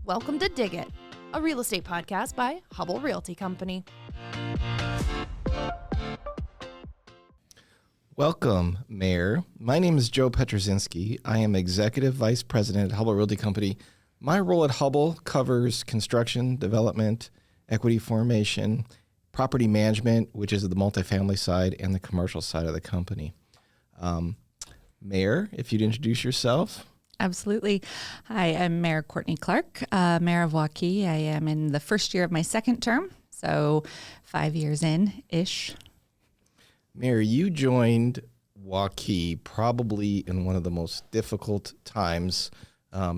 Welcome to Dig It, a real estate podcast by Hubbell Realty Company. Welcome, Mayor. My name is Joe Pietruszynski. I am Executive Vice President at Hubbell Realty Company. My role at Hubbell covers construction, development, equity formation, property management, which is the multifamily side, and the commercial side of the company. Mayor, if you'd introduce yourself. Absolutely. Hi, I'm Mayor Courtney Clarke, Mayor of Waukee. I am in the first year of my second term, so 5 years in-ish. Mayor, you joined Waukee probably in one of the most difficult times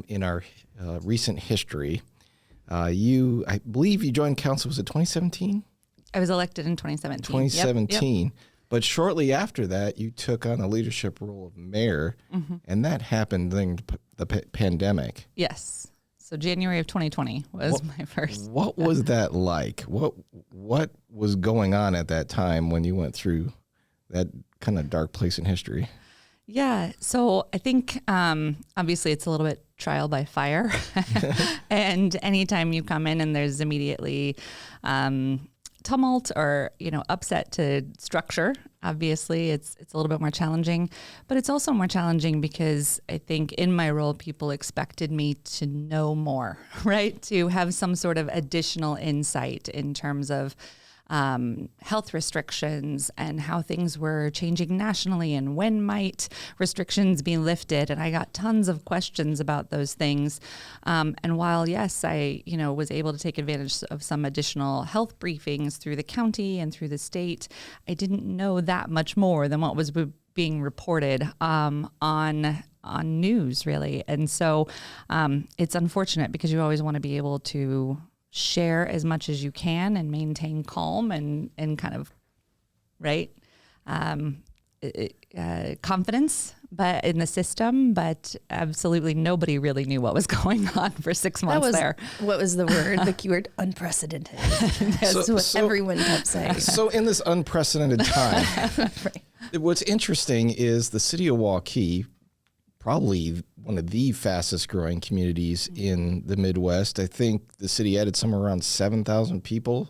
in our recent history. I believe you joined council, was it 2017? I was elected in 2017. 2017. Yep. But shortly after that, you took on a leadership role of mayor, and that happened during the pandemic. Yes. So January of 2020 was my first. What was that like? What was going on at that time when you went through that kind of dark place in history? Yeah. So I think obviously it's a little bit trial by fire. And anytime you come in and there's immediately tumult or, upset to structure, obviously it's a little bit more challenging, but it's also more challenging because I think in my role, people expected me to know more, right? To have some sort of additional insight in terms of health restrictions and how things were changing nationally and when might restrictions be lifted. And I got tons of questions about those things. And while, yes, I, was able to take advantage of some additional health briefings through the county and through the state, I didn't know that much more than what was being reported on news, really. And so it's unfortunate because you always want to be able to share as much as you can and maintain calm and kind of, right, confidence but in the system, but absolutely nobody really knew what was going on for 6 months there. What was the word? The keyword unprecedented. That's what everyone kept saying. So in this unprecedented time, Right. What's interesting is the city of Waukee, probably one of the fastest growing communities in the Midwest. I think the city added somewhere around 7,000 people,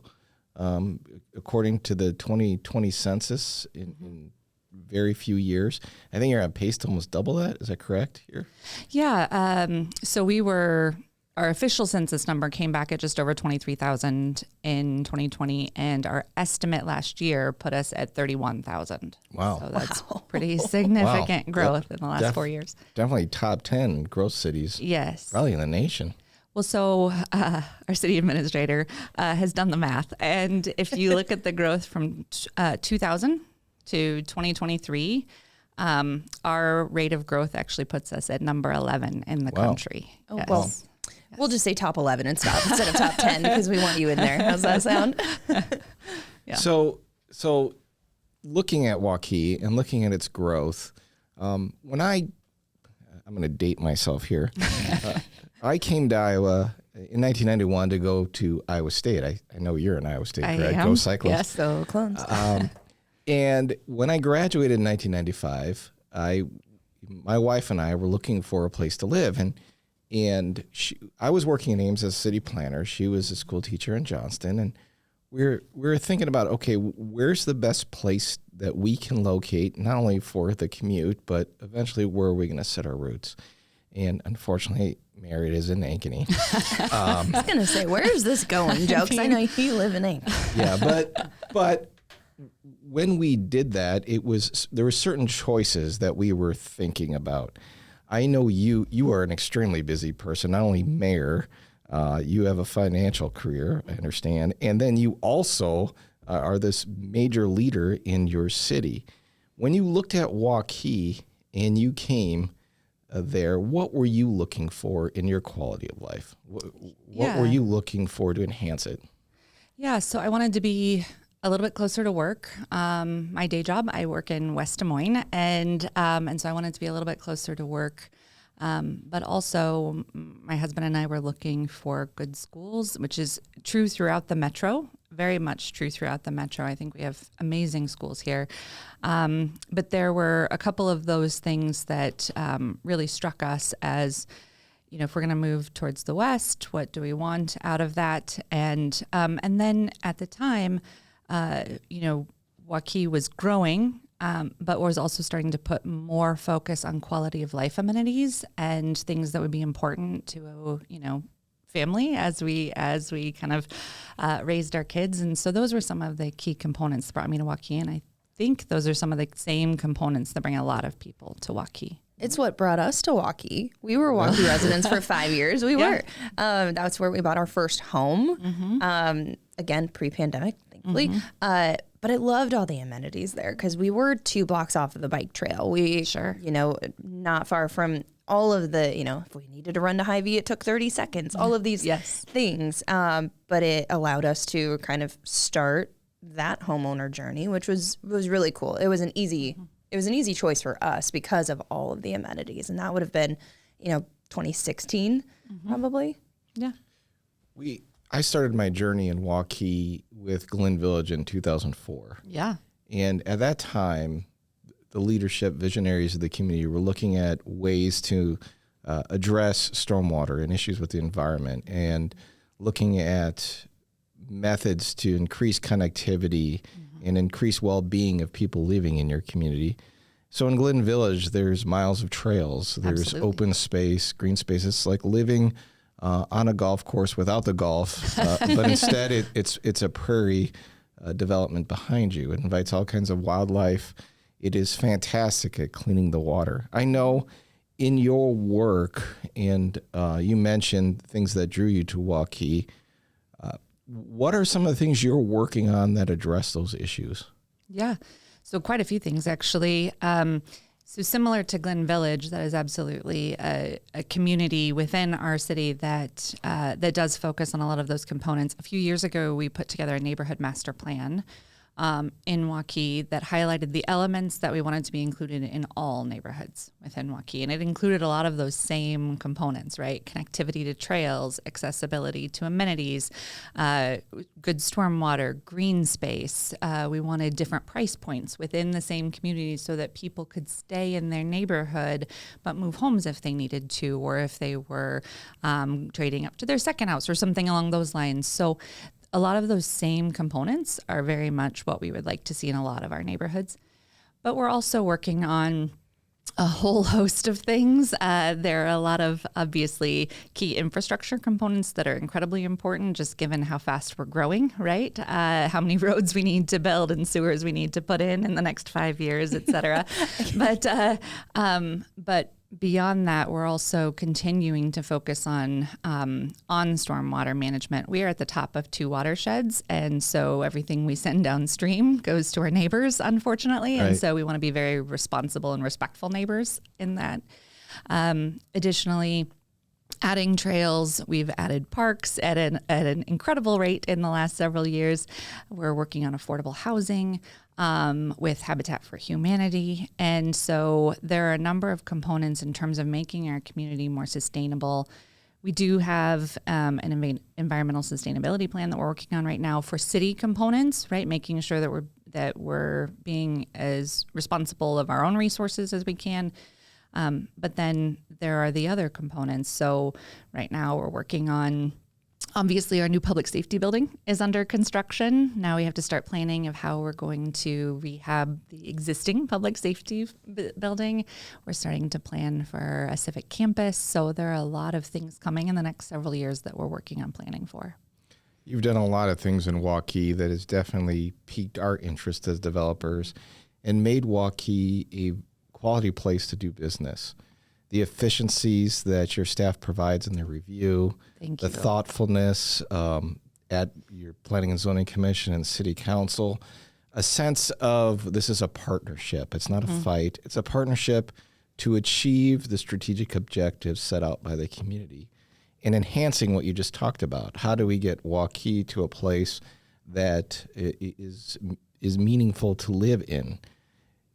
according to the 2020 census in very few years. I think you're on pace to almost double that. Is that correct here? Yeah. So our official census number came back at just over 23,000 in 2020, and our estimate last year put us at 31,000. Wow. So that's pretty significant growth in the last 4 years. Definitely top 10 growth cities. Yes. Probably in the nation. Well, so our city administrator has done the math. And if you look at the growth from 2000 to 2023, our rate of growth actually puts us at number 11 in the country. Oh, yes. well. We'll just say top 11 and stop instead of top 10 because we want you in there. How's that sound? Yeah. So looking at Waukee and looking at its growth, I'm going to date myself here. I came to Iowa in 1991 to go to Iowa State. I know you're in Iowa State, correct? Go Cyclones. Yes, so clones. And when I graduated in 1995, my wife and I were looking for a place to live, and I was working in Ames as a city planner. She was a school teacher in Johnston, and we were thinking about, okay, where's the best place that we can locate, not only for the commute, but eventually where are we going to set our roots? And unfortunately, Mayor, it is in Ankeny. I was going to say, where is this going, Joe? Because I know you live in Ankeny. Yeah, but when we did that, there were certain choices that we were thinking about. I know you are an extremely busy person, not only mayor, you have a financial career, I understand, and then you also are this major leader in your city. When you looked at Waukee and you came there, what were you looking for in your quality of life? What were you looking for to enhance it? Yeah, so I wanted to be a little bit closer to work. My day job, I work in West Des Moines, and so I wanted to be a little bit closer to work. But also, my husband and I were looking for good schools, which is true throughout the metro, very much true throughout the metro. I think we have amazing schools here. But there were a couple of those things that really struck us as, if we're going to move towards the west, what do we want out of that? And then at the time, Waukee was growing, but was also starting to put more focus on quality of life amenities and things that would be important to, family as we kind of raised our kids. And so those were some of the key components that brought me to Waukee. And I think those are some of the same components that bring a lot of people to Waukee. It's what brought us to Waukee. We were Waukee residents for 5 years. We were. That's where we bought our first home. Again, pre-pandemic, thankfully. But I loved all the amenities there because we were 2 blocks off of the bike trail. Not far from all of the, if we needed to run to Hy-Vee, it took 30 seconds, all of these things. But it allowed us to kind of start that homeowner journey, which was really cool. It was an easy choice for us because of all of the amenities. And that would have been, 2016, probably. Yeah. I started my journey in Waukee with Glen Village in 2004. Yeah. And at that time, the leadership visionaries of the community were looking at ways to address stormwater and issues with the environment and looking at methods to increase connectivity and increase well-being of people living in your community. So in Glen Village, there's miles of trails, there's open space, green space. It's like living on a golf course without the golf, but instead it's a prairie development behind you. It invites all kinds of wildlife. It is fantastic at cleaning the water. I know in your work, and you mentioned things that drew you to Waukee, what are some of the things you're working on that address those issues? Yeah, so quite a few things actually. So similar to Glen Village, that is absolutely a community within our city that does focus on a lot of those components. A few years ago, we put together a neighborhood master plan in Waukee that highlighted the elements that we wanted to be included in all neighborhoods within Waukee. And it included a lot of those same components, right? Connectivity to trails, accessibility to amenities, good stormwater, green space. We wanted different price points within the same community so that people could stay in their neighborhood but move homes if they needed to, or if they were trading up to their second house or something along those lines. So a lot of those same components are very much what we would like to see in a lot of our neighborhoods. But we're also working on a whole host of things. There are a lot of obviously key infrastructure components that are incredibly important, just given how fast we're growing, right? How many roads we need to build and sewers we need to put in the next 5 years, et cetera. But beyond that, we're also continuing to focus on stormwater management. We are at the top of 2 watersheds, and so everything we send downstream goes to our neighbors, unfortunately. Right. And so we want to be very responsible and respectful neighbors in that. Additionally, adding trails, we've added parks at an incredible rate in the last several years. We're working on affordable housing with Habitat for Humanity. And so there are a number of components in terms of making our community more sustainable. We do have an environmental sustainability plan that we're working on right now for city components, right? Making sure that we're being as responsible of our own resources as we can. But then there are the other components. So right now we're working on, obviously our new public safety building is under construction. Now we have to start planning of how we're going to rehab the existing public safety building. We're starting to plan for a civic campus. So there are a lot of things coming in the next several years that we're working on planning for. You've done a lot of things in Waukee that has definitely piqued our interest as developers and made Waukee a quality place to do business. The efficiencies that your staff provides in their review, the thoughtfulness at your Planning and Zoning Commission and City Council, a sense of this is a partnership. It's not a fight. It's a partnership to achieve the strategic objectives set out by the community and enhancing what you just talked about. How do we get Waukee to a place that is meaningful to live in?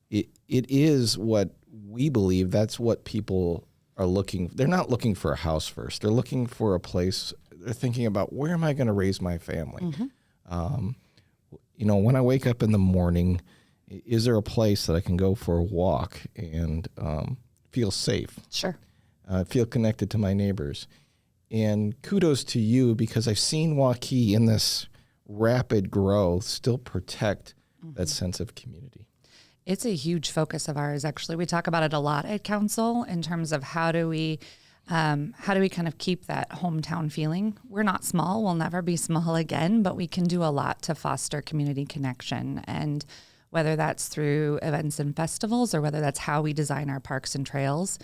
It is what we believe that's what people are looking. They're not looking for a house first. They're looking for a place. They're thinking about, where am I going to raise my family? When I wake up in the morning, is there a place that I can go for a walk and feel safe? Sure. feel connected to my neighbors. And kudos to you, because I've seen Waukee in this rapid growth still protect that sense of community. It's a huge focus of ours, actually. We talk about it a lot at council in terms of how do we kind of keep that hometown feeling. We're not small. We'll never be small again, but we can do a lot to foster community connection. And whether that's through events and festivals or whether that's how we design our parks and trails,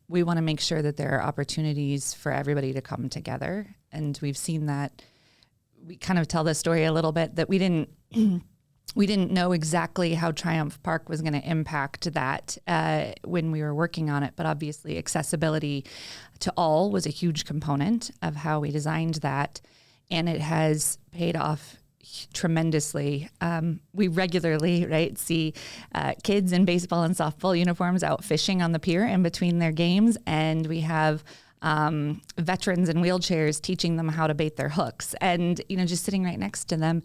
we want to make sure that there are opportunities for everybody to come together. And we've seen that. We kind of tell this story a little bit that we didn't know exactly how Triumph Park was going to impact that when we were working on it. But obviously accessibility to all was a huge component of how we designed that. And it has paid off tremendously. We regularly, see kids in baseball and softball uniforms out fishing on the pier in between their games. And we have veterans in wheelchairs teaching them how to bait their hooks and, just sitting right next to them.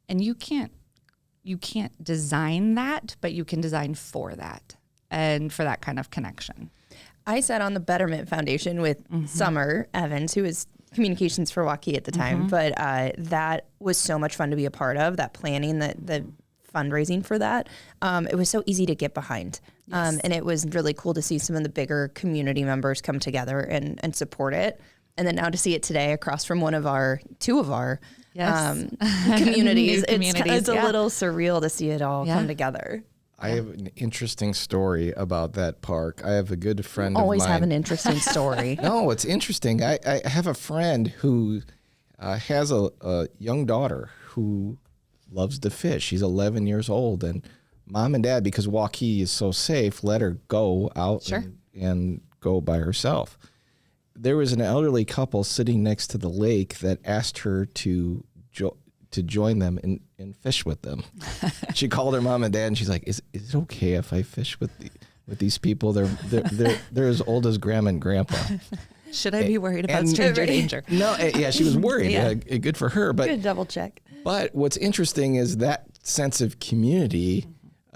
And you can't design that, but you can design for that and for that kind of connection. I sat on the Betterment Foundation with Summer Evans, who was communications for Waukee at the time, but that was so much fun to be a part of, that planning, the fundraising for that. It was so easy to get behind. Yes. And it was really cool to see some of the bigger community members come together and support it. And then now to see it today across from two of our communities, it's a little surreal to see it all come together. I have an interesting story about that park. I have a good friend of mine. Always have an interesting story. No, it's interesting. I have a friend who has a young daughter who loves to fish. She's 11 years old, and mom and dad, because Waukee is so safe, let her go out and go by herself. There was an elderly couple sitting next to the lake that asked her to join them and fish with them. She called her mom and dad, and she's like, "Is it okay if I fish with these people? They're as old as grandma and grandpa." Should I be worried about stranger danger? No, she was worried. Good for her, but good double check. But what's interesting is that sense of community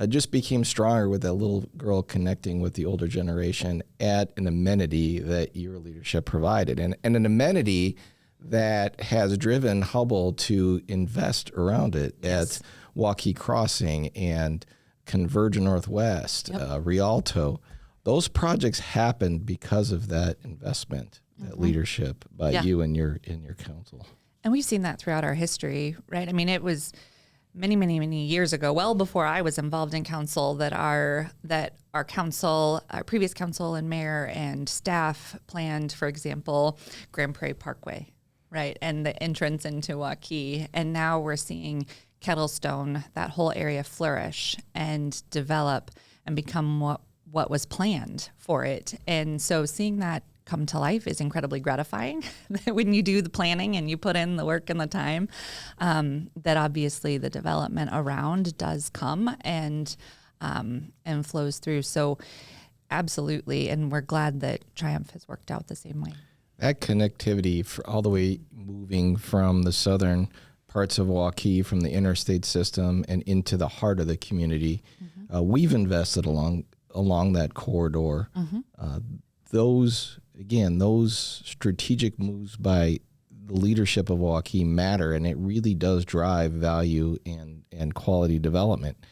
just became stronger with that little girl connecting with the older generation at an amenity that your leadership provided, and an amenity that has driven Hubbell to invest around it at Waukee Crossing and Converge Northwest, Rialto. Those projects happened because of that investment, that leadership by you and your council. And we've seen that throughout our history, right? I mean, it was many, many, many years ago, well before I was involved in council, that our council, our previous council and mayor and staff planned, for example, Grand Prairie Parkway, right? And the entrance into Waukee. And now we're seeing Kettlestone, that whole area flourish and develop and become what was planned for it. And so seeing that come to life is incredibly gratifying. When you do the planning and you put in the work and the time, that obviously the development around does come and flows through. So absolutely. And we're glad that Triumph has worked out the same way. That connectivity for all the way moving from the southern parts of Waukee, from the interstate system and into the heart of the community, we've invested along that corridor. Those strategic moves by the leadership of Waukee matter, and it really does drive value and quality development.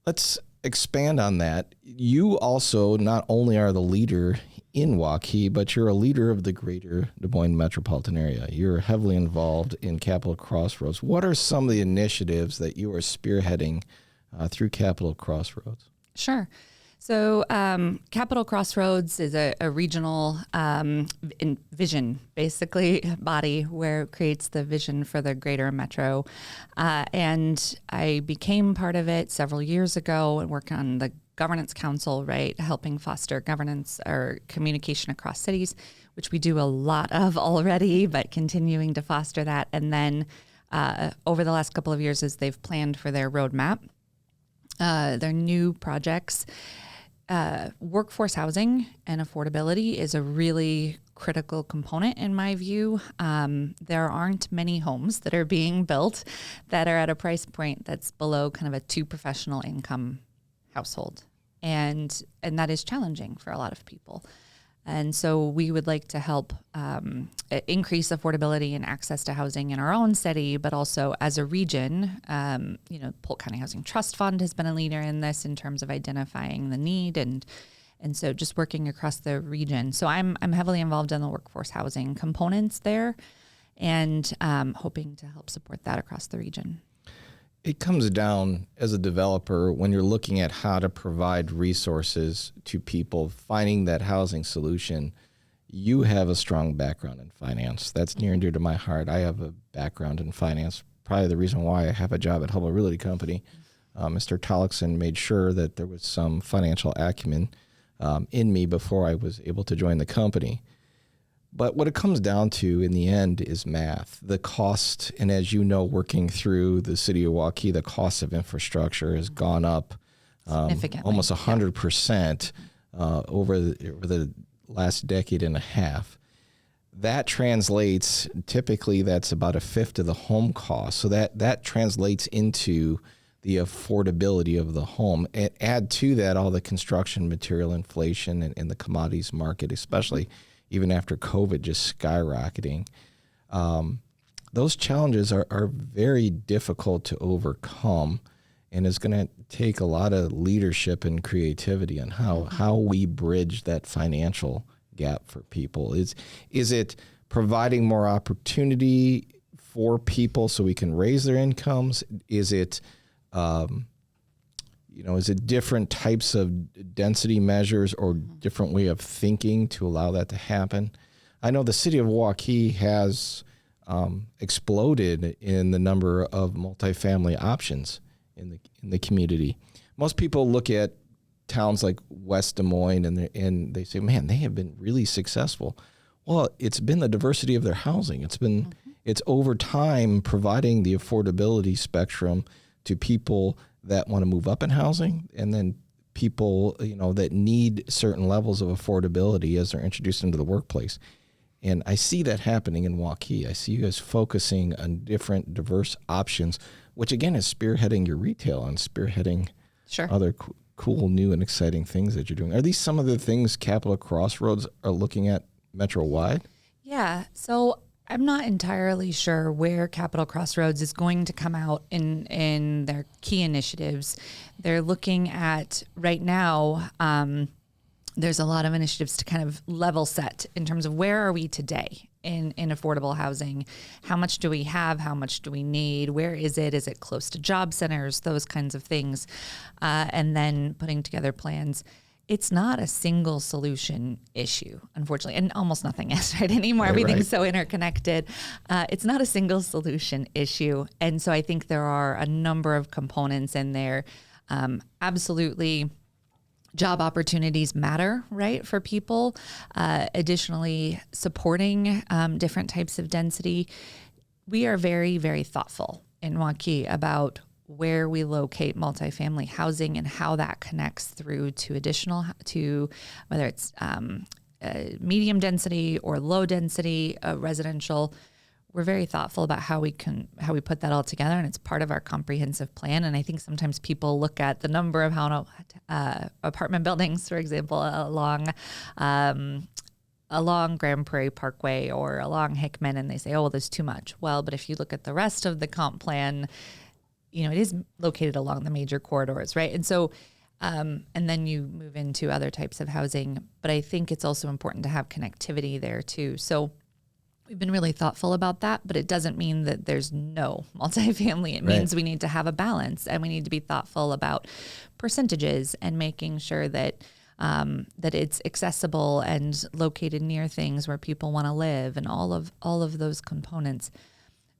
Let's expand on that. You also not only are the leader in Waukee, but you're a leader of the greater Des Moines metropolitan area. You're heavily involved in Capitol Crossroads. What are some of the initiatives that you are spearheading through Capitol Crossroads? Sure. So Capitol Crossroads is a regional vision, basically, body where it creates the vision for the greater metro. And I became part of it several years ago and work on the governance council, right, helping foster governance or communication across cities, which we do a lot of already, but continuing to foster that. And then over the last couple of years, as they've planned for their roadmap, their new projects, workforce housing and affordability is a really critical component in my view. There aren't many homes that are being built that are at a price point that's below kind of a 2 professional income household, and that is challenging for a lot of people. And so we would like to help increase affordability and access to housing in our own city, but also as a region. Polk County Housing Trust Fund has been a leader in this in terms of identifying the need and so just working across the region. So I'm heavily involved in the workforce housing components there, and hoping to help support that across the region. It comes down as a developer when you're looking at how to provide resources to people, finding that housing solution. You have a strong background in finance. That's near and dear to my heart. I have a background in finance, probably the reason why I have a job at Hubbell Realty Company. Mr. Tollickson made sure that there was some financial acumen in me before I was able to join the company. But what it comes down to in the end is math. The cost, and as you know, working through the city of Waukee, the cost of infrastructure has gone up almost 100% over the last decade and a half. That translates, typically that's about a fifth of the home cost. So that translates into the affordability of the home. And add to that all the construction material inflation and the commodities market, especially even after COVID just skyrocketing. Those challenges are very difficult to overcome, and it's going to take a lot of leadership and creativity on how we bridge that financial gap for people. Is it providing more opportunity for people so we can raise their incomes? Is it is it different types of density measures or different way of thinking to allow that to happen? I know the city of Waukee has exploded in the number of multifamily options in the community. Most people look at towns like West Des Moines and they say, man, they have been really successful. Well, it's been the diversity of their housing. It's over time providing the affordability spectrum to people that want to move up in housing, and then people, that need certain levels of affordability as they're introduced into the workplace. And I see that happening in Waukee. I see you guys focusing on different diverse options, which again is spearheading your retail and spearheading other cool, new and exciting things that you're doing. Are these some of the things Capital Crossroads are looking at metro-wide? Yeah. So I'm not entirely sure where Capital Crossroads is going to come out in their key initiatives. They're looking at right now, there's a lot of initiatives to kind of level set in terms of where are we today in affordable housing? How much do we have? How much do we need? Where is it? Is it close to job centers? Those kinds of things. And then putting together plans. It's not a single solution issue, unfortunately, and almost nothing is right anymore. Everything's so interconnected. It's not a single solution issue. And so I think there are a number of components in there. Absolutely, job opportunities matter, right, for people. Additionally, supporting different types of density. We are very, very thoughtful in Waukee about where we locate multifamily housing and how that connects through to whether it's medium density or low density residential. We're very thoughtful about how we put that all together, and it's part of our comprehensive plan. And I think sometimes people look at the number of apartment buildings, for example, along Grand Prairie Parkway or along Hickman, and they say, oh, well, there's too much. Well, but if you look at the rest of the comp plan, it is located along the major corridors, right? And so, and then you move into other types of housing. But I think it's also important to have connectivity there too. So we've been really thoughtful about that, but it doesn't mean that there's no multifamily. It means we need to have a balance, and we need to be thoughtful about percentages and making sure that that it's accessible and located near things where people want to live, and all of those components.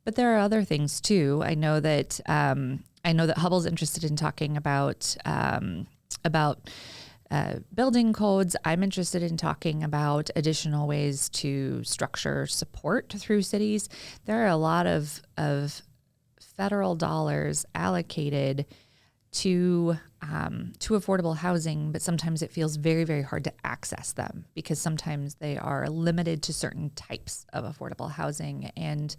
But there are other things too. I know that Hubbell's interested in talking about building codes. I'm interested in talking about additional ways to structure support through cities. There are a lot of federal dollars allocated to affordable housing, but sometimes it feels very, very hard to access them because sometimes they are limited to certain types of affordable housing, and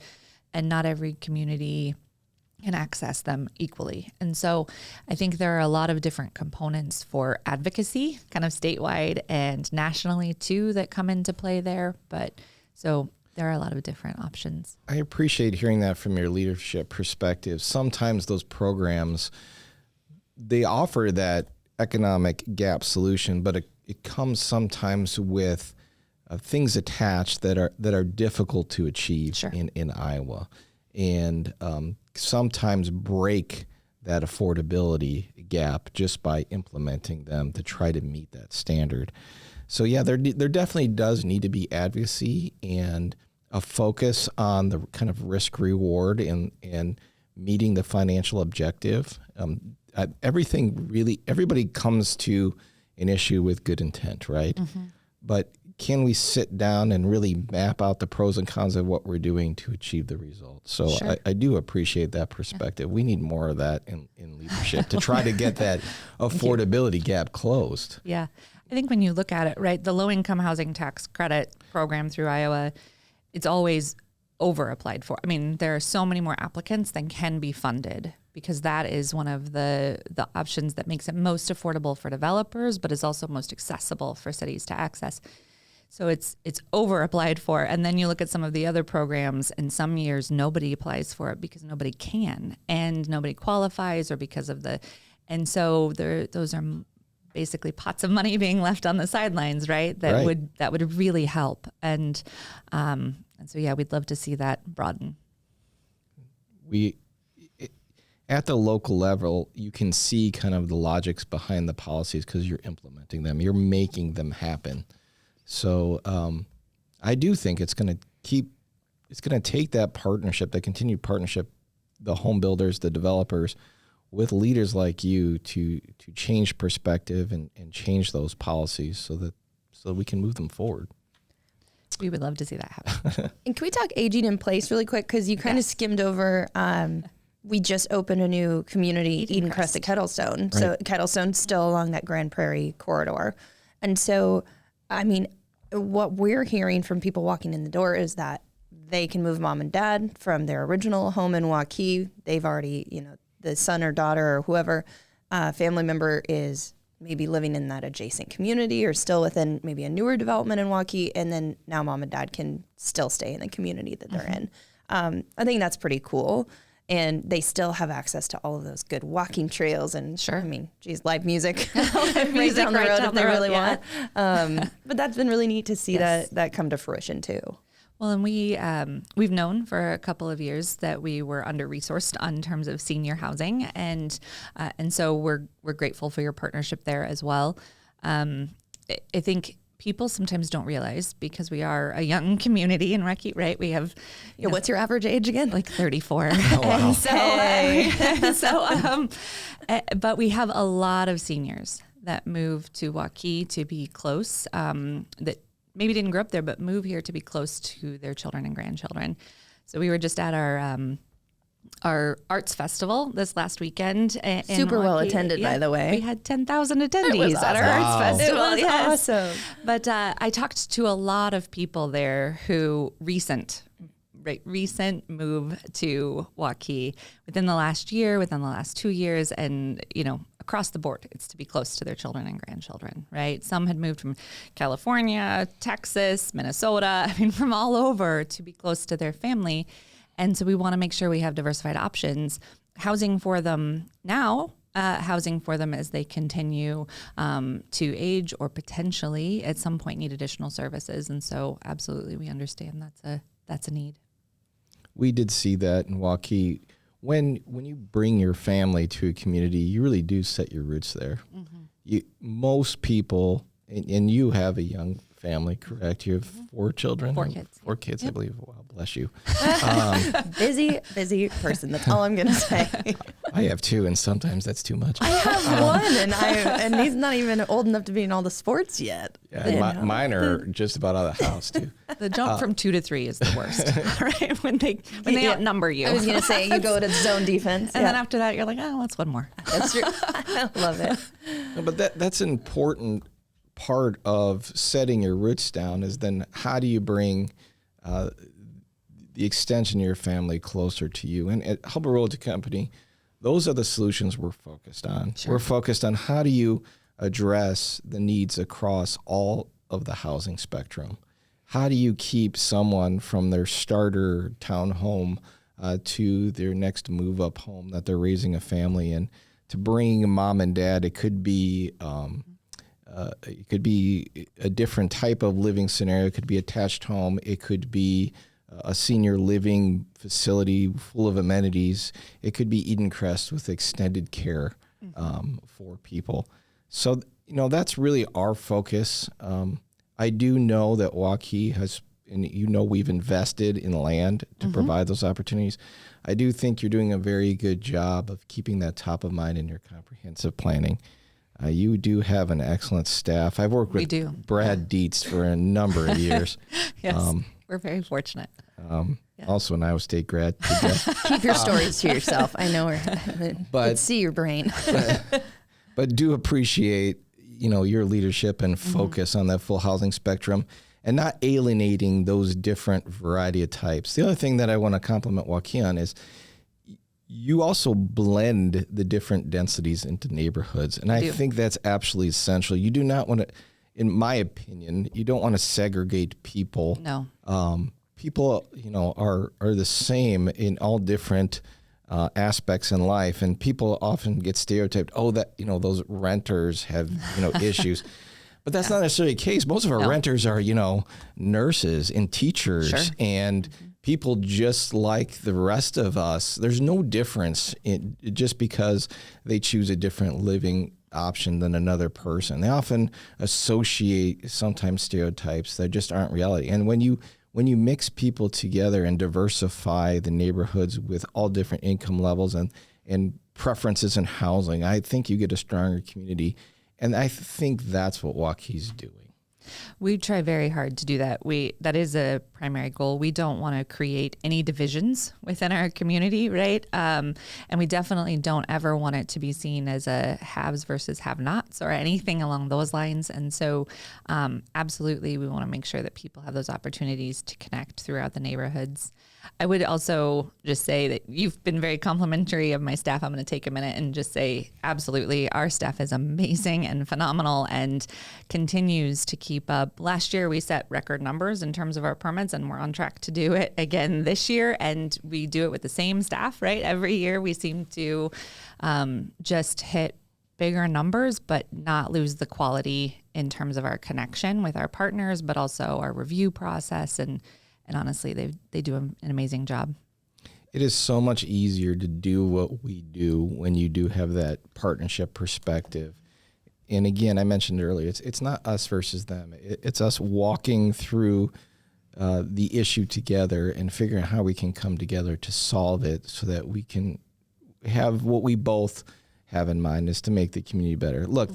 not every community can access them equally. And so I think there are a lot of different components for advocacy, kind of statewide and nationally too, that come into play there. But so there are a lot of different options. I appreciate hearing that from your leadership perspective. Sometimes those programs, they offer that economic gap solution, but it comes sometimes with things attached that are difficult to achieve in Iowa, and sometimes break that affordability gap just by implementing them to try to meet that standard. So yeah, there definitely does need to be advocacy and a focus on the kind of risk reward and meeting the financial objective. Everybody comes to an issue with good intent, right? Mm-hmm. But can we sit down and really map out the pros and cons of what we're doing to achieve the result? So I do appreciate that perspective. We need more of that in leadership to try to get that affordability gap closed. Yeah. I think when you look at it, right, the low-income housing tax credit program through Iowa, it's always over-applied for. I mean, there are so many more applicants than can be funded, because that is one of the options that makes it most affordable for developers, but is also most accessible for cities to access. So it's over-applied for. And then you look at some of the other programs, and some years nobody applies for it because nobody can, and nobody qualifies, or because of and so those are basically pots of money being left on the sidelines, right? That would really help. And so, yeah, we'd love to see that broaden. At the local level, you can see kind of the logics behind the policies because you're implementing them. You're making them happen. So I do think it's going to take that partnership, that continued partnership, the home builders, the developers, with leaders like you to change perspective and change those policies so that we can move them forward. We would love to see that happen. And can we talk aging in place really quick? Because you kind of skimmed over, we just opened a new community, Eden Crest at Kettlestone. Right. So Kettlestone's still along that Grand Prairie corridor. And so, I mean, what we're hearing from people walking in the door is that they can move mom and dad from their original home in Waukee. They've already, the son or daughter or whoever family member is maybe living in that adjacent community or still within maybe a newer development in Waukee, and then now mom and dad can still stay in the community that they're in. I think that's pretty cool. And they still have access to all of those good walking trails and I mean, geez, live music, right down the road if they really want. But that's been really neat to see that come to fruition too. Well, and we've known for a couple of years that we were under-resourced in terms of senior housing, and so we're grateful for your partnership there as well. I think people sometimes don't realize, because we are a young community in Waukee, right? We have, what's your average age again? Like 34. Oh, wow. But we have a lot of seniors that move to Waukee to be close, that maybe didn't grow up there, but move here to be close to their children and grandchildren. So we were just at our arts festival this last weekend. Super well attended, by the way. We had 10,000 attendees at our arts festival. It was awesome. But I talked to a lot of people there who recent move to Waukee within the last year, within the last 2 years, and across the board, it's to be close to their children and grandchildren, right? Some had moved from California, Texas, Minnesota, from all over to be close to their family. And so we want to make sure we have diversified options, housing for them now, housing for them as they continue to age or potentially at some point need additional services. And so absolutely, we understand that's a need. We did see that in Waukee. When you bring your family to a community, you really do set your roots there. Mm-hmm. Most people, and you have a young family, correct? You have 4 children? 4 kids. 4 kids, yep. I believe. Wow, bless you. Busy person. That's all I'm going to say. I have 2, and sometimes that's too much. I have one, and he's not even old enough to be in all the sports yet. Yeah, mine are just about out of the house, too. The jump from 2 to 3 is the worst, right? When they outnumber you. I was going to say, you go to zone defense. And then after that, you're like, oh, that's one more. That's true. I love it. No, but that's an important part of setting your roots down, is then how do you bring the extension of your family closer to you. And at Hubbell Realty Company, those are the solutions we're focused on. Sure. We're focused on how do you address the needs across all of the housing spectrum. How do you keep someone from their starter townhome to their next move-up home that they're raising a family in, to bring mom and dad? It could be a different type of living scenario. It could be attached home. It could be a senior living facility full of amenities. It could be Eden Crest with extended care for people. So, that's really our focus. I do know that Waukee has, and we've invested in land to provide those opportunities. I do think you're doing a very good job of keeping that top of mind in your comprehensive planning. You do have an excellent staff. I've worked with Brad Dietz for a number of years. Yes, we're very fortunate. Also an Iowa State grad. Keep your stories to yourself. I know let's see your brain. but do appreciate, your leadership and focus on that full housing spectrum and not alienating those different variety of types. The other thing that I want to compliment Waukee on is you also blend the different densities into neighborhoods. And I think that's absolutely essential. You do not want to, in my opinion, you don't want to segregate people. No. People, are the same in all different aspects in life. And people often get stereotyped, those renters have, issues. But that's not necessarily the case. Most of our renters are, nurses and teachers and people just like the rest of us. There's no difference just because they choose a different living option than another person. They often associate sometimes stereotypes that just aren't reality. And when you mix people together and diversify the neighborhoods with all different income levels and preferences in housing, I think you get a stronger community. And I think that's what Waukee's doing. We try very hard to do that. That is a primary goal. We don't want to create any divisions within our community, right? And we definitely don't ever want it to be seen as a haves versus have-nots or anything along those lines. And so absolutely, we want to make sure that people have those opportunities to connect throughout the neighborhoods. I would also just say that you've been very complimentary of my staff. I'm going to take a minute and just say, absolutely, our staff is amazing and phenomenal and continues to keep up. Last year, we set record numbers in terms of our permits, and we're on track to do it again this year. And we do it with the same staff, right? Every year, we seem to just hit bigger numbers, but not lose the quality in terms of our connection with our partners, but also our review process. And honestly, they do an amazing job. It is so much easier to do what we do when you do have that partnership perspective. And again, I mentioned earlier, it's not us versus them. It's us walking through the issue together and figuring out how we can come together to solve it so that we can have what we both have in mind is to make the community better. Look,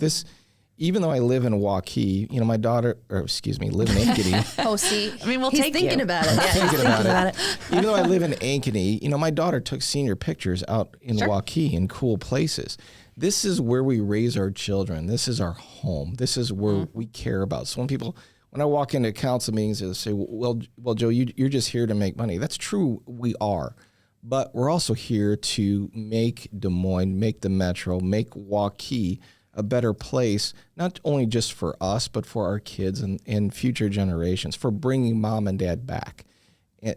even though I live in Waukee, my daughter, live in Ankeny. Oh, see, we'll he's take thinking you. about it. I'm Yeah, thinking about it. Even though I live in Ankeny, my daughter took senior pictures out in Waukee in cool places. This is where we raise our children. This is our home. This is where we care about. So when I walk into council meetings, they say, well, Joe, you're just here to make money. That's true. We are. But we're also here to make Des Moines, make the metro, make Waukee a better place, not only just for us, but for our kids and future generations, for bringing mom and dad back.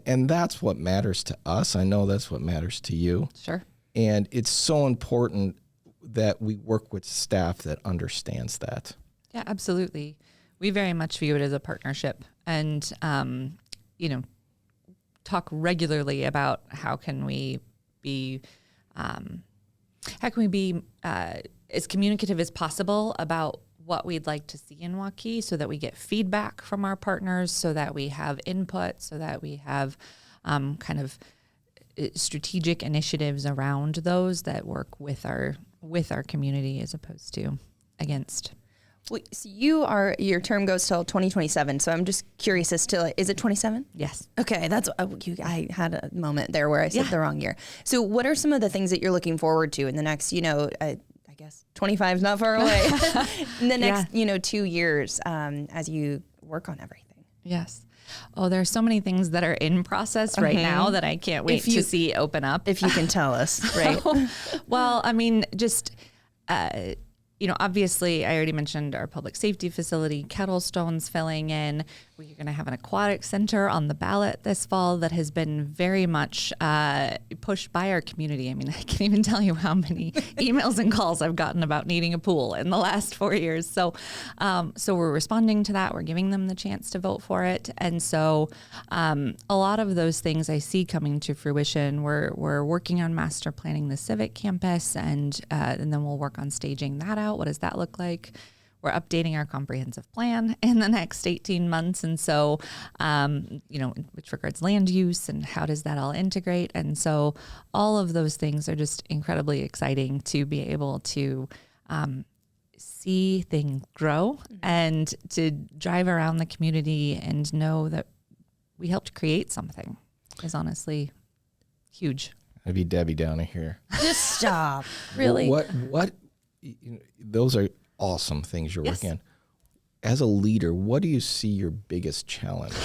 And that's what matters to us. I know that's what matters to you. Sure. And it's so important that we work with staff that understands that. Yeah, absolutely. We very much view it as a partnership and, talk regularly about how can we be as communicative as possible about what we'd like to see in Waukee so that we get feedback from our partners, so that we have input, so that we have kind of strategic initiatives around those that work with our community as opposed to against. Well, so your term goes till 2027. So I'm just curious as to, is it 27? Yes. Okay, I had a moment there where I said the wrong year. So what are some of the things that you're looking forward to in the next, I guess 25 is not far away, in the next, 2 years as you work on everything? Yes. Oh, there are so many things that are in process right now that I can't wait to see open up. If you can tell us, right? Well, I mean, just, obviously I already mentioned our public safety facility, Kettlestone's filling in. We're going to have an aquatic center on the ballot this fall that has been very much pushed by our community. I mean, I can't even tell you how many emails and calls I've gotten about needing a pool in the last 4 years. So we're responding to that. We're giving them the chance to vote for it. And so a lot of those things I see coming to fruition. We're working on master planning the civic campus, and then we'll work on staging that out. What does that look like? We're updating our comprehensive plan in the next 18 months. And so, which regards land use and how does that all integrate? And so all of those things are just incredibly exciting to be able to see things grow and to drive around the community and know that we helped create something is honestly huge. I'd be Debbie Downey here. Just stop. Really? What those are awesome things you're working on. As a leader, what do you see your biggest challenge?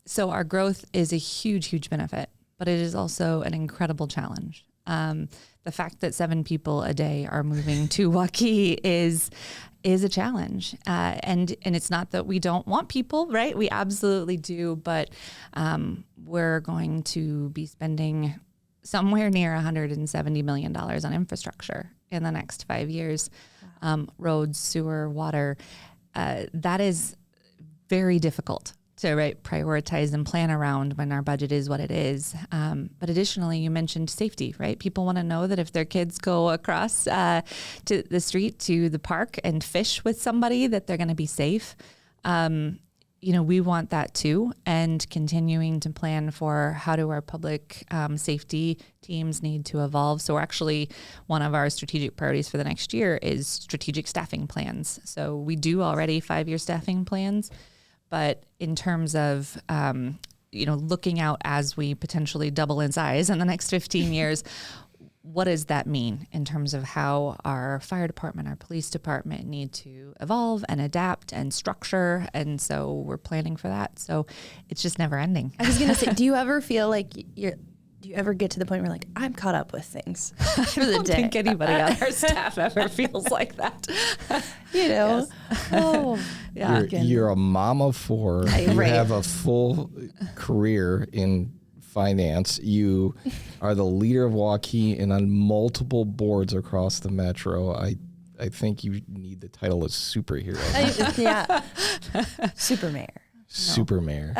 So our growth is a huge, huge benefit, but it is also an incredible challenge. The fact that 7 people a day are moving to Waukee is a challenge. And it's not that we don't want people, right? We absolutely do, but we're going to be spending somewhere near $170 million on infrastructure in the next 5 years. Roads, sewer, water. That is very difficult to prioritize and plan around when our budget is what it is. But additionally, you mentioned safety, right? People want to know that if their kids go across to the street to the park and fish with somebody, that they're going to be safe. We want that too, and continuing to plan for how do our public safety teams need to evolve. So we're actually, one of our strategic priorities for the next year is strategic staffing plans. So we do already 5-year staffing plans, but in terms of, looking out as we potentially double in size in the next 15 years, what does that mean in terms of how our fire department, our police department need to evolve and adapt and structure? And so we're planning for that. So it's just never ending. I was going to say, do you ever feel like do you ever get to the point where like, I'm caught up with things for the day? I don't think anybody on our staff ever feels like that. Yes. Oh, yeah. You're a mom of 4. You have a full career in finance. You are the leader of Waukee and on multiple boards across the metro. I think you need the title of superhero. Yeah. Super mayor. Super mayor.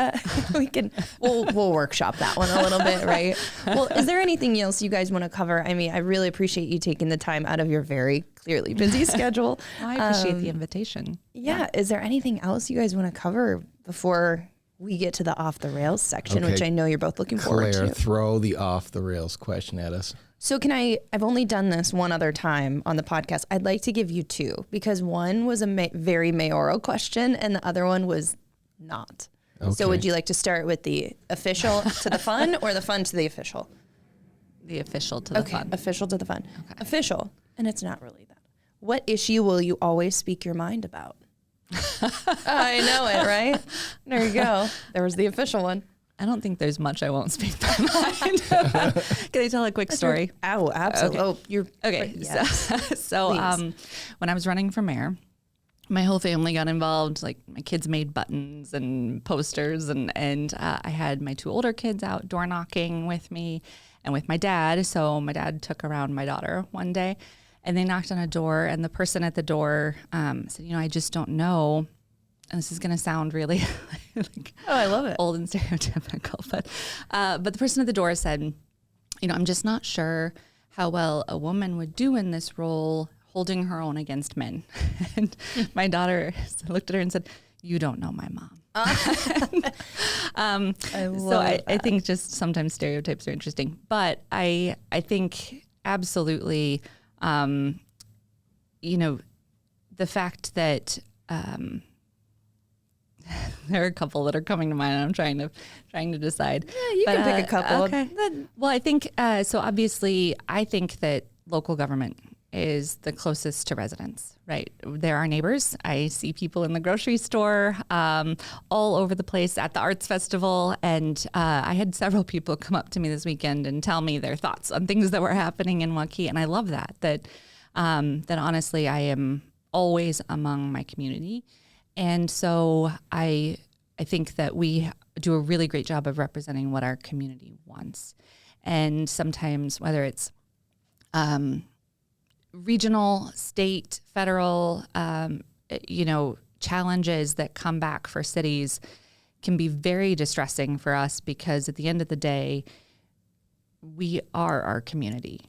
We'll workshop that one a little bit, right? Well, is there anything else you guys want to cover? I mean, I really appreciate you taking the time out of your very clearly busy schedule. I appreciate the invitation. Yeah. Is there anything else you guys want to cover before we get to the off the rails section, which I know you're both looking forward to? Claire, throw the off the rails question at us. So I've only done this one other time on the podcast. I'd like to give you 2 because one was a very mayoral question and the other one was not. Okay. So would you like to start with the official to the fun or the fun to the official? The official to the fun. Official to the fun. Okay. Official, and it's not really that. What issue will you always speak your mind about? I know it, right? There you go. There was the official one. I don't think there's much I won't speak my mind about. Can I tell a quick story? Oh, absolutely. Okay. Oh, you're okay. Yes. So when I was running for mayor, my whole family got involved. Like my kids made buttons and posters, and I had my 2 older kids out door knocking with me and with my dad. So my dad took around my daughter one day. And they knocked on a door, and the person at the door said, I just don't know. And this is going to sound really I love it. Old and stereotypical. But the person at the door said, I'm just not sure how well a woman would do in this role holding her own against men. And my daughter looked at her and said, you don't know my mom. I think just sometimes stereotypes are interesting. But I think absolutely... the fact that there are a couple that are coming to mind, and I'm trying to decide. Yeah, you can pick a couple. Okay. Well, I think so. Obviously, I think that local government is the closest to residents, right? They're our neighbors. I see people in the grocery store, all over the place at the arts festival. And I had several people come up to me this weekend and tell me their thoughts on things that were happening in Waukee. And I love that honestly, I am always among my community. And so I think that we do a really great job of representing what our community wants. And sometimes, whether it's regional, state, federal, challenges that come back for cities can be very distressing for us, because at the end of the day, we are our community.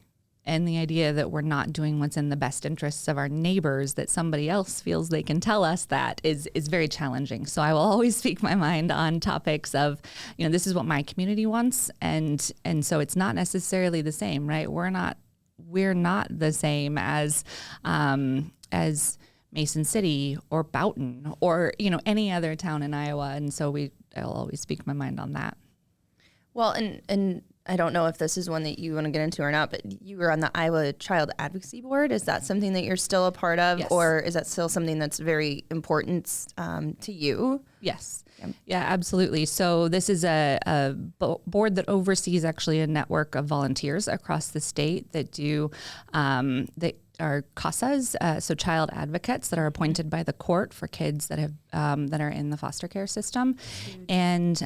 And the idea that we're not doing what's in the best interests of our neighbors, that somebody else feels they can tell us that, is very challenging. So I will always speak my mind on topics of, this is what my community wants. And so it's not necessarily the same, right? We're not the same as Mason City or Boughton or, any other town in Iowa. And so I'll always speak my mind on that. Well, and I don't know if this is one that you want to get into or not, but you were on the Iowa Child Advocacy Board. Is that something that you're still a part of? Yes. Or is that still something that's very important to you? Yes. Yeah, absolutely. So this is a board that oversees actually a network of volunteers across the state that do that are CASAs, so child advocates that are appointed by the court for kids that have that are in the foster care system, and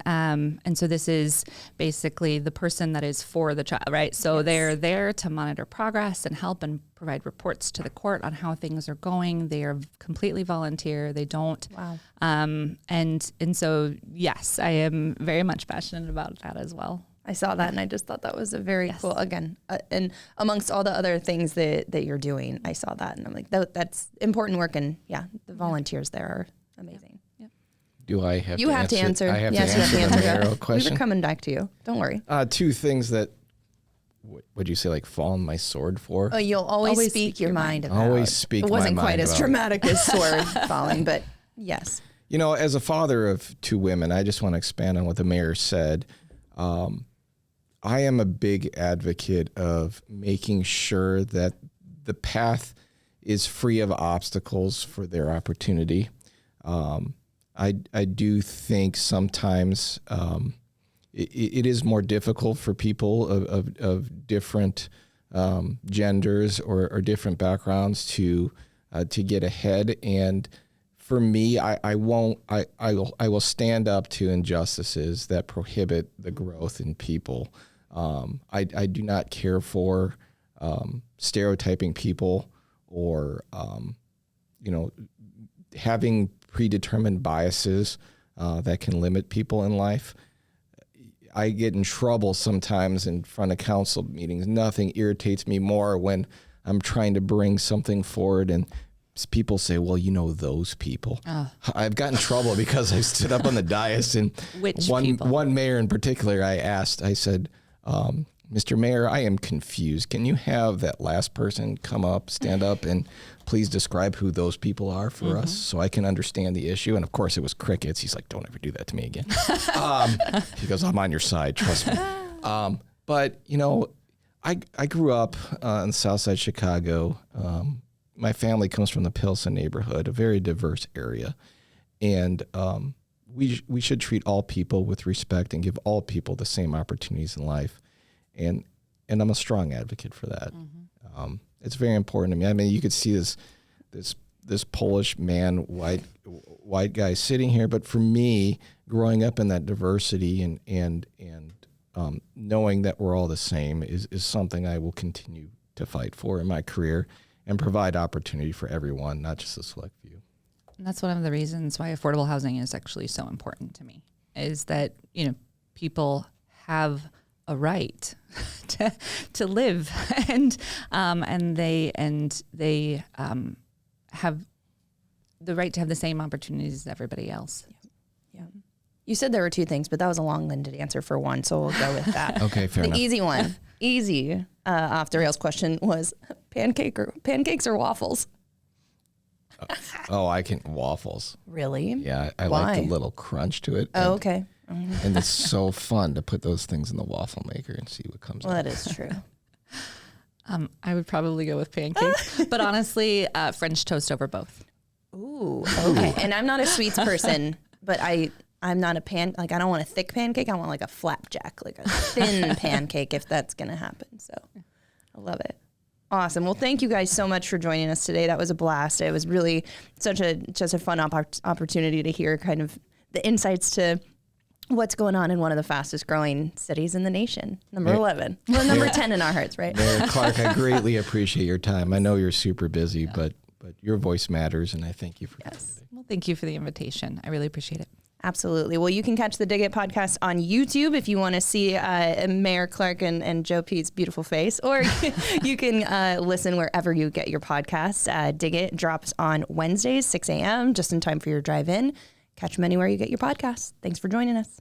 so this is basically the person that is for the child, right? So yes. They're there to monitor progress and help and provide reports to the court on how things are going. They are completely volunteer. They don't. Wow. And so yes, I am very much passionate about that as well. I saw that and I just thought that was a very cool, again, and amongst all the other things that you're doing, I saw that and I'm like, that's important work. And the volunteers there are amazing. Yeah. Do I have you to have answer? to answer. I have yes, to answer you have to the answer. mayoral question. We were coming back to you. Don't worry. Two things that, would you say, like fall on my sword for? Oh, you'll always speak your mind about. Always speak my mind about. It wasn't quite as dramatic as sword falling, but yes. As a father of two women, I just want to expand on what the mayor said. I am a big advocate of making sure that the path is free of obstacles for their opportunity. I do think sometimes it is more difficult for people of different genders or different backgrounds to get ahead. And for me, I will stand up to injustices that prohibit the growth in people. I do not care for stereotyping people or having predetermined biases that can limit people in life. I get in trouble sometimes in front of council meetings. Nothing irritates me more when I'm trying to bring something forward and people say, well, those people. I've gotten in trouble because I stood up on the dais and one mayor in particular, I said, Mr. Mayor, I am confused. Can you have that last person stand up and please describe who those people are for us so I can understand the issue? And of course it was crickets. He's like, don't ever do that to me again. He goes, I'm on your side, trust me. But I grew up in Southside Chicago. My family comes from the Pilsen neighborhood, a very diverse area. And we should treat all people with respect and give all people the same opportunities in life. And I'm a strong advocate for that. It's very important to me. I mean, you could see this Polish man, white guy sitting here, but for me, growing up in that diversity and knowing that we're all the same is something I will continue to fight for in my career and provide opportunity for everyone, not just a select few. And that's one of the reasons why affordable housing is actually so important to me, is that, people have a right to live and they have the right to have the same opportunities as everybody else. Yeah. You said there were two things, but that was a long-winded answer for one, so we'll go with that. Okay, fair enough. The easy one, off the rails question was pancakes or waffles? I can waffles. Really? Yeah, I like the little crunch to it. Oh, okay. And it's so fun to put those things in the waffle maker and see what comes out. Well, that is true. I would probably go with pancakes, but honestly, French toast over both. Ooh, okay. And I'm not a sweets person, but I'm not I don't want a thick pancake. I want like a flapjack, like a thin pancake if that's going to happen. So I love it. Awesome. Well, thank you guys so much for joining us today. That was a blast. It was really just a fun opportunity to hear kind of the insights to what's going on in one of the fastest growing cities in the nation, number 11. Well, number 10 in our hearts, right? Mayor Clarke, I greatly appreciate your time. I know you're super busy, but your voice matters, and I thank you for Yes. Well, thank you for the invitation. I really appreciate it. Absolutely. Well, you can catch the Dig It podcast on YouTube if you want to see Mayor Clarke and Joe P's beautiful face, or you can listen wherever you get your podcasts. Dig It drops on Wednesdays, 6 a.m., just in time for your drive-in. Catch them anywhere you get your podcasts. Thanks for joining us.